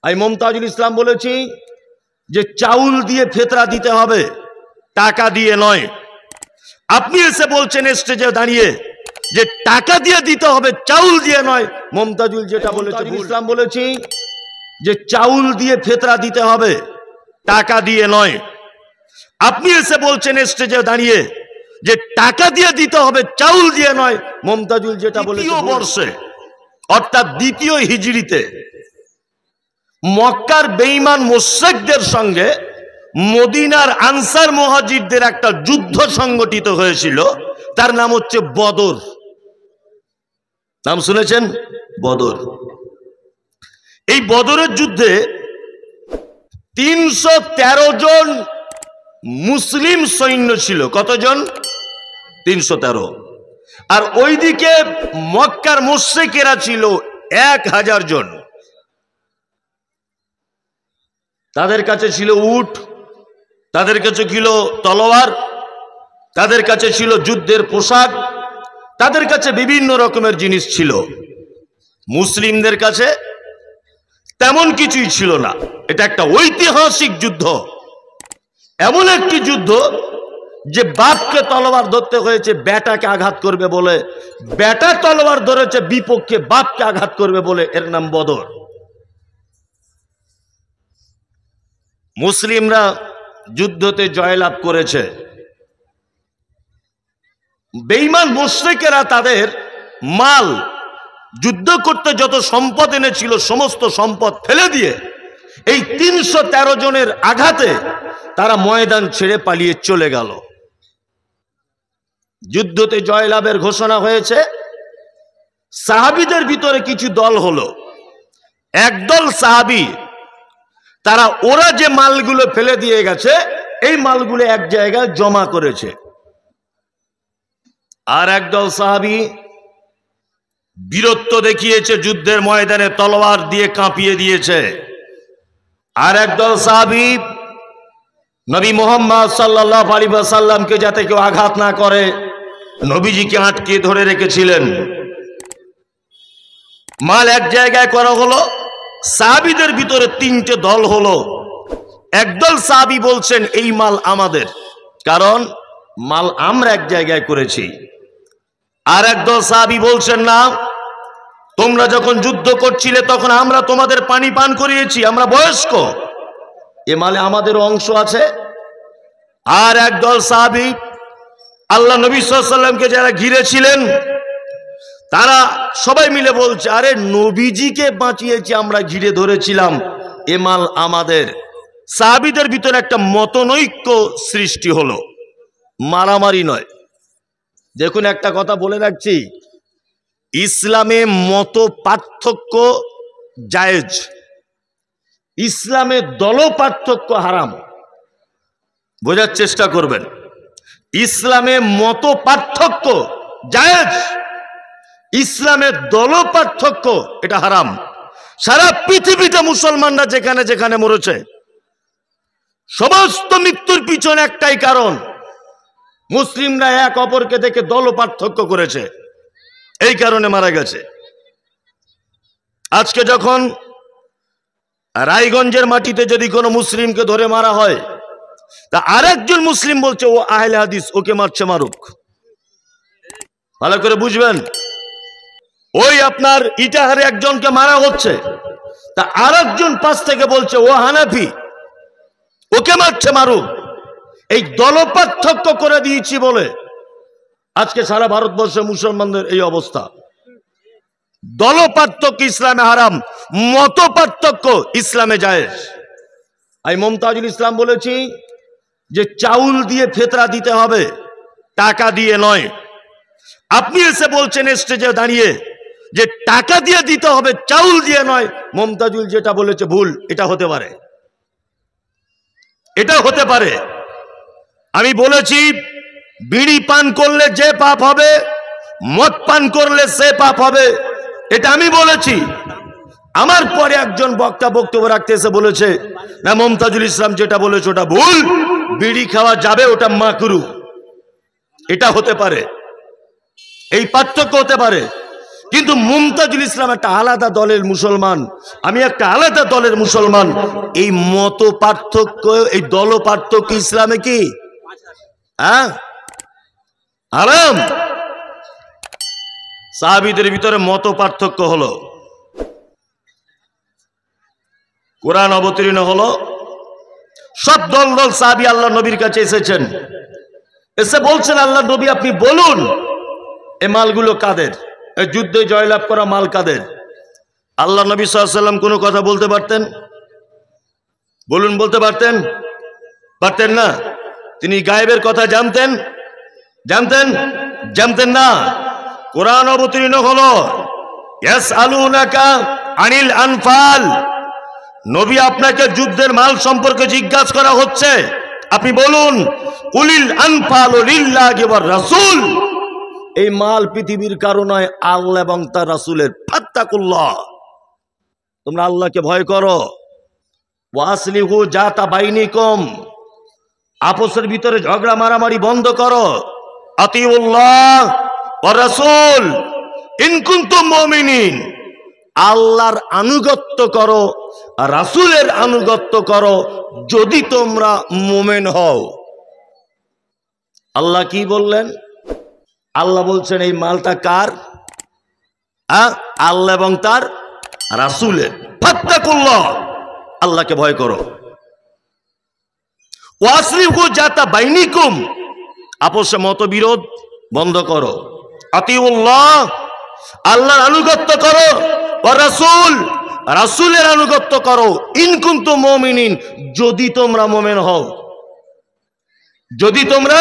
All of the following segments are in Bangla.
আমি মমতাজুল ইসলাম বলেছি যে চাউল দিয়ে ফেতরা দিতে হবে, টাকা দিয়ে নয়। আপনি এসে বলছেন স্টেজে দাঁড়িয়ে যে টাকা দিয়ে দিতে হবে, চাউল দিয়ে নয়। মমতাজুল যেটা বলেছে, ইসলাম বলেছি যে চাউল দিয়ে ফেতরা দিতে হবে, টাকা দিয়ে নয়। আপনি এসে বলছেন স্টেজে দাঁড়িয়ে যে টাকা দিয়ে দিতে হবে, চাউল দিয়ে নয়। মমতাজুল যেটা বলেছে, বর্ষে অর্থাৎ দ্বিতীয় হিজরিতে মক্কার বেঈমান মুশরিকদের সঙ্গে মদিনার আনসার মুহাজিরদের একটা যুদ্ধ সংগঠিত হয়েছিল, তার নাম হচ্ছে বদর। নাম শুনেছেন? বদর। এই বদরের যুদ্ধে 313 জন মুসলিম সৈন্য ছিল। কতজন? 313। আর ওইদিকে মক্কার মুশরিকেরা ছিল 1000 জন। তাদের কাছে ছিল উট, তাদের কাছে ছিল তলোয়ার, তাদের কাছে ছিল যুদ্ধের পোশাক, তাদের কাছে বিভিন্ন রকমের জিনিস ছিল। মুসলিমদের কাছে তেমন কিছুই ছিল না। এটা একটা ঐতিহাসিক যুদ্ধ, এমন একটি যুদ্ধ যে বাপকে তলোয়ার ধরতে হয়েছে বেটাকে আঘাত করবে বলে, বেটা তলোয়ার ধরেছে বিপক্ষে বাপকে আঘাত করবে বলে, এর নাম বদর। মুসলিমরা যুদ্ধতে জয়লাভ করেছে। বেঈমান মুশরিকেরা তাদের মাল, যুদ্ধ করতে যত সম্পদ এনেছিল সমস্ত সম্পদ ফেলে দিয়ে এই 313 জনের আঘাতে তারা ময়দান ছেড়ে পালিয়ে চলে গেল। যুদ্ধতে জয়লাভের ঘোষণা হয়েছে। সাহাবীদের ভিতরে কিছু দল হলো। একদল সাহাবী, তারা ওরা যে মালগুলো ফেলে দিয়ে গেছে এই মালগুলো এক জায়গায় জমা করেছে। আর একদল সাহাবী বীরত্ব দেখিয়েছে, যুদ্ধের ময়দানে তলোয়ার দিয়ে কাঁপিয়ে দিয়েছে। আর একদল সাহাবী নবী মুহাম্মদ সাল্লাল্লাহু আলাইহি ওয়াসাল্লামকে যাতে কেউ আঘাত না করে নবীজিকে আটকে ধরে রেখেছিলেন। মাল এক জায়গায় করা হলো। সাহাবীদের ভিতরে 3টে দল হলো। একদল সাহাবী বলছেন এই মাল আমাদের, কারণ মাল আমরা এক জায়গায় করেছি। আর একদল সাহাবী বলছেন না, তোমরা যখন যুদ্ধ করছিলে তখন আমরা তোমাদের পানি পান করিয়েছি, আমরা বয়স্ক, এ মালে আমাদেরও অংশ আছে। আর একদল সাহাবী আল্লাহ নবী সাল্লাল্লাহু আলাইহি ওয়াসাল্লামকে যারা ঘিরেছিলেন তারা সবাই মিলে বলছে, আরে নবীজিকে বাঁচিয়েছি, আমরা ঘিরে ধরেছিলাম, এ মাল আমাদের। সাহাবীদের ভিতরে একটা মতনৈক্য সৃষ্টি হলো, মারামারি নয়। দেখুন, একটা কথা বলে রাখছি, ইসলামে মত পার্থক্য জায়েজ, ইসলামে দল পার্থক্য হারাম। বোঝার চেষ্টা করবেন, ইসলামে মত পার্থক্য জায়েজ, ইসলামের দল পার্থক্য এটা হারাম। সারা পৃথিবীতে মুসলমানরা যেখানে যেখানে মরেছে সমস্ত মৃত্যুর পিছনে একটাই কারণ, মুসলিমরা এক অপরকে দেখে দল পার্থক্য করেছে, এই কারণে মারা গেছে। আজকে যখন রায়গঞ্জের মাটিতে যদি কোনো মুসলিমকে ধরে মারা হয়, তা আরেকজন মুসলিম বলছে ও আহলে হাদিস, ওকে মারছে মারুক। ভালো করে বুঝবেন, ওই আপনার ইটাহারে একজনকে মারা হচ্ছে, তা আরেকজন পাশ থেকে বলছে ও হানাফি, ওকে মারছে মারুক। এই দল পার্থক্য করে দিয়েছি বলে আজকে সারা ভারতবর্ষে মুসলমানদের এই অবস্থা। দল পার্থক্য ইসলামে হারাম, মত পার্থক্য ইসলামে জায়েজ। আমি মমতাজুল ইসলাম বলেছি যে চাউল দিয়ে ফেতরা দিতে হবে, টাকা দিয়ে নয়। আপনি এসে বলছেন স্টেজে দাঁড়িয়ে যে টাকা দিয়ে দিতে হবে, চাউল দিয়ে নয়। মমতাজুল যেটা বলেছে ভুল, এটা হতে পারে, এটা হতে পারে। আমি বলেছি বিড়ি পান করলে যে পাপ হবে, মদ পান করলে সে পাপ হবে, এটা আমি বলেছি। আমার পরে একজন বক্তা বক্তব্য রাখতে এসে বলেছে না, মমতাজুল ইসলাম যেটা বলেছে ওটা ভুল, বিড়ি খাওয়া যাবে, ওটা মাকরু। এটা হতে পারে, এই পার্থক্য হতে পারে। কিন্তু মুমতাজুল ইসলাম একটা আলাদা দলের মুসলমান, আমি একটা আলাদা দলের মুসলমান। এই মত পার্থক্য, এই দল পার্থক্য ইসলামে কি আরাম? সাহাবীদের ভিতরে মত পার্থক্য হলো, কোরআন অবতীর্ণ হলো, সব দল দল সাহাবী আল্লাহ নবীর কাছে এসেছেন, এসে বলছেন আল্লাহ নবী আপনি বলুন এই মালগুলো কাদের, এই যুদ্ধে জয়লাভ করা মাল কাদের? আল্লাহ নবী সাল্লাল্লাহু আলাইহি ওয়াসাল্লাম কোনো কথা বলতে পারতেন? বলুন, বলতে পারতেন? পারতেন না। তিনি গায়েবের কথা জানতেন? জানতেন? জানতেন না। কোরআন অবতীর্ণ হলো, ইয়াসআলুনাকা আনিল আনফাল, নবী আপনাকে যুদ্ধের মাল সম্পর্কে জিজ্ঞাসা করা হচ্ছে, আপনি বলুন কুলিল আনফালু লিল্লাহি ওয়ার রাসূল, এই মাল পৃথিবীর কারো নয়, আল্লাহ এবং তার রাসূলের। ফাত্তাকুল্লাহ, তোমরা আল্লাহকে ভয় করো। ওয়াসলিহু জাতা বাইনিকুম, আপসের ভিতরে ঝগড়া মারামারি বন্ধ করো। আতিউল্লাহ ওয়া রাসূল ইন কুনতুম মুমিনিন, আল্লাহর আনুগত্য করো, রাসূলের আনুগত্য করো যদি তোমরা মুমিন হও। আল্লাহ কি বললেন? আল্লাহ বলছেন এই মালটা কার? আল্লাহ এবং তার রাসূলের। ফাত্তাকুল্লাহ, আল্লাহকে ভয় করো। ওয়াসলিহু জাতা বাইনিকুম, আপসে মতবিরোধ বন্ধ করো। আতিউল্লাহ, আল্লাহর আনুগত্য করো, ওয়া রাসূল, রাসূলের আনুগত্য করো। ইন কুনতুম মুমিনিন, যদি তোমরা মুমিন হও, যদি তোমরা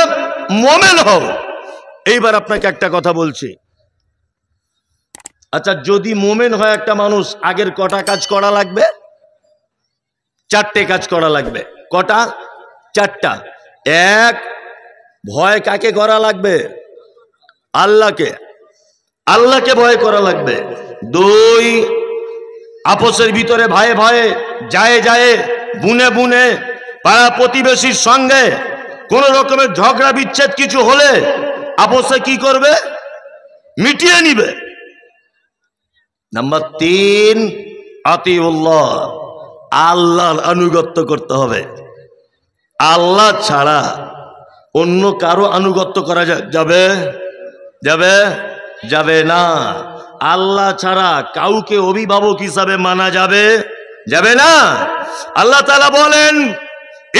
মুমিন হও। এইবার আপনাকে একটা কথা বলছি, আচ্ছা যদি মুমিন হয় একটা মানুষ, আগের কটা কাজ করা লাগবে? চারটে কাজ করা লাগবে। কটা? চারটা। এক, ভয় কাকে করা লাগবে? আল্লাহকে, আল্লাহকে ভয় করা লাগবে। দুই, আপসের ভিতরে ভয়ে ভয়ে, যায় যায়, বুনে বুনে, পাড়া প্রতিবেশীর সঙ্গে কোন রকমের ঝগড়া বিচ্ছেদ কিছু হলে আপসে কি করবে? মিটিয়ে নিবে। নাম্বার তিন, আতিউল্লাহ, আল্লাহর আনুগত্য করতে হবে। আল্লাহ ছাড়া অন্য কারো আনুগত্য করা যাবে? যাবে? যাবে না। আল্লাহ ছাড়া কাউকে অভিভাবক হিসাবে মানা যাবে? যাবে না। আল্লাহ তাআলা বলেন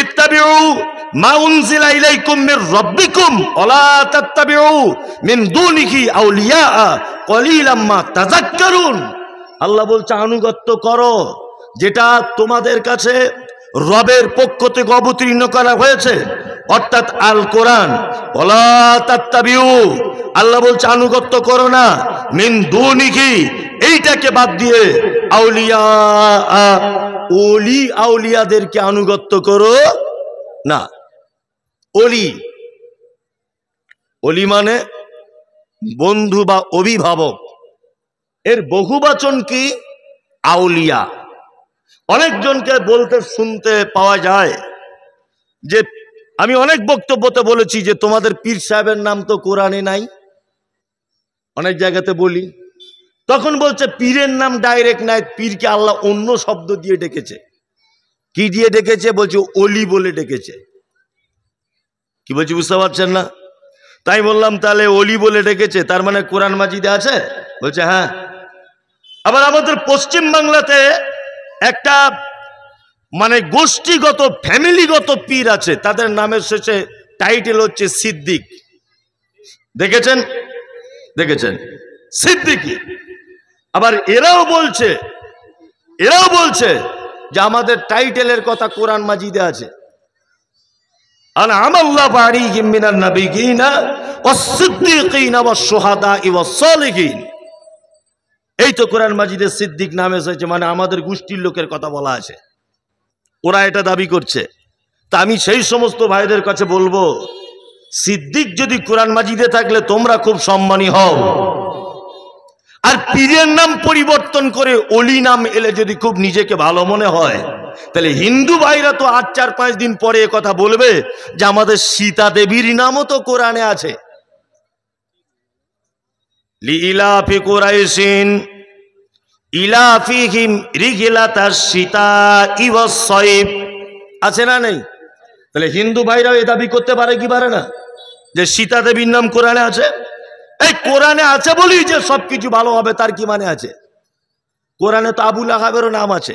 ইত্তাবিউ মা উনজিলা ইলাইকুম মির রাব্বিকুম ওয়ালা তাত্তাবিউ মিন দুনিহি আউলিয়া কলিলাম মা তাযাক্কারুন। আল্লাহ বলছে আনুগত্য করো যেটা তোমাদের কাছে রবের পক্ষ থেকে অবতীর্ণ করা হয়েছে, অর্থাৎ আল কোরআন। ওয়ালা তাত্তাবিউ, আল্লাহ বলছে আনুগত্য করো না, মিন দুনিহি, এইটাকে বাদ দিয়ে, আউলিয়া, ওলি আউলিয়াদেরকে আনুগত্য করো না। ওলি, ওলি মানে বন্ধু বা অভিভাবক, এর বহুবচন কি? আউলিয়া। অনেকজনকে বলতে শুনতে পাওয়া যায় যে, আমি অনেক বক্তব্যতে বলেছি যে তোমাদের পীর সাহেবের নাম তো কোরআনে নাই, অনেক জায়গাতে বলি, তখন বলছে পীরের নাম ডাইরেক্ট নাই, পীরকে আল্লাহ অন্য শব্দ দিয়ে ডেকেছে। কি দিয়ে ডেকেছে? বলছে ওলি বলে ডেকেছে। কি বলছি বুঝতে পারছেন না? তাই বললাম তাহলে ওলি বলে ডেকেছে, তার মানে কোরআন মাজিদে আছে? বলছে হ্যাঁ। আবার আমাদের পশ্চিম বাংলাতে একটা মানে গোষ্ঠীগত ফ্যামিলিগত পীর আছে, তাদের নামের শেষে টাইটেল হচ্ছে সিদ্দিক। দেখেছেন? দেখেছেন? সিদ্দিকি। আবার এরাও বলছে যে আমাদের টাইটেলের কথা কোরআন মাজিদে আছে, আনআমাল্লাহু আলাইহিম মিনান নাবিয়িনা ওয়াস-সিদ্দিকিনা ওয়াস-শুহাদা'i ওয়াস-সালিহিন। এই তো কোরআন মাজিদে সিদ্দিক নামে এসেছে, মানে আমাদের গোষ্ঠীর লোকের কথা বলা আছে, ওরা এটা দাবি করছে। তা আমি সেই সমস্ত ভাইদের কাছে বলবো, সিদ্দিক যদি কোরআন মাজিদে থাকলে তোমরা খুব সম্মানী হও, আর পীরের নাম পরিবর্তন করে ওলি নাম এলে যদি খুব নিজেকে ভালো মনে হয়, তাহলে হিন্দু ভাইরা তো 4-5 দিন পরে কথা বলবে যে আমাদের সীতা দেবীর নামও তো কোরআনে আছে। লিইলাফি কুরাইশিন ইলাফিহিম রিগলাতাশ শিতাই ওয়াস সাইফ। আছে না নেই? তাহলে হিন্দু ভাইরাও এই দাবি করতে পারে কি পারে না যে সীতা দেবীর নাম কোরআনে আছে? এই কোরআনে আছে বলি যে সবকিছু ভালো হবে তার কি মানে আছে? কোরআনে তো আবু লাহাবেরও নাম আছে,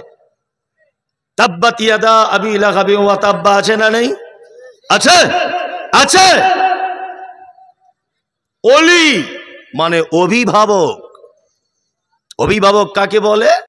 তাব্বাত ইয়াদা আবি লাহাবি ওয়া তাব্বা, আছে না নেই? আছে, আছে। ওলি মানে অভিভাবক। অভিভাবক কাকে বলে?